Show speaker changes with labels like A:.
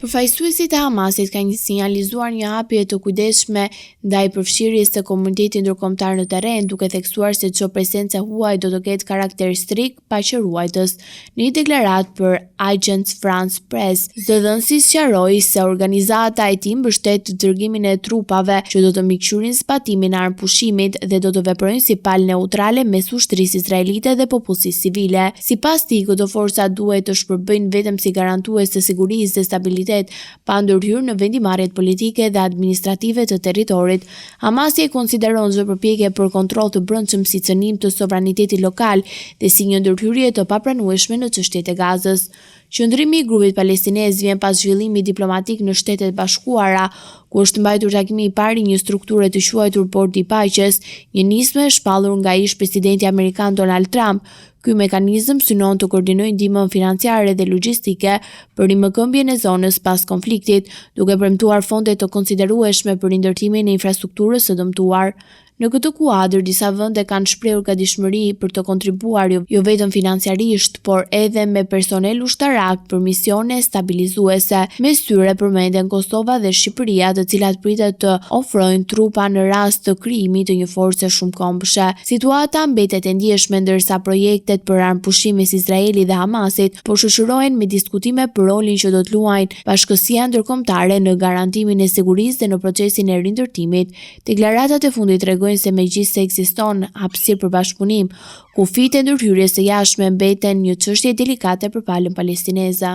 A: Përfaqësuesit e Hamasit kanë sinjalizuar një hapje të kujdesshme ndaj përfshirjes së komunitetit ndërkombëtar në terren, duke theksuar se çdo presencë huaj do të ketë karakter strikt paqëruajtës. Në një deklaratë për Agence France Presse, zëdhënësi sqaroi se organizata e tij mbështet dërgimin e trupave që do të mbikëqyrojnë zbatimin e armëpushimit dhe do të veprojnë si palë neutrale mes ushtrisë izraelite dhe popullsisë civile. Sipas tij, këto forca duhet të shpërbëjnë vetëm si garantues të sigurisë dhe stabilitetit pa ndërhyrë në vendimarrjet politike dhe administrative të territorit. Hamasi e konsideron çdo përpjekje për kontroll të brendshëm si cënim të sovranitetit lokal dhe si një ndërhyrje të papranueshme në çështjet e Gazës. Qëndrimi i grupit palestinez vjen pas zhvillimit diplomatik në Shtetet Bashkuara, ku është mbajtur takimi i parë i një strukture të quajtur Bordi i Paqes, një nismë e shpallur nga ish-presidenti amerikan Donald Trump. Ky mekanizëm synon të koordinojë ndihmën financiare dhe logjistike për rimëkëmbjen e zonës pas konfliktit, duke premtuar fonde të konsiderueshme për rindërtimin e infrastrukturës së dëmtuar. Në këtë kuadër, disa vende kanë shprehur gatishmëri për të kontribuar jo vetëm financiarisht, por edhe me personel ushtarak për misione stabilizuese. Mes tyre përmenden Kosova dhe Shqipëria, të cilat pritet të ofrojnë trupa në rast të krijimit të një force shumëkombëshe. Situata mbetet e ndjeshme ndërsa projektet për armëpushim mes Izraelit dhe Hamasit po shoqërohen me diskutime për rolin që do të luajnë bashkësia ndërkombëtare në garantimin e sigurisë dhe në procesin e rindërtimit. Deklaratat e fundit tregojnë se megjithëse ekziston hapësirë për bashkëpunim, kufijtë e ndërhyrjes së jashtme mbeten një çështje delikate për palën palestineze.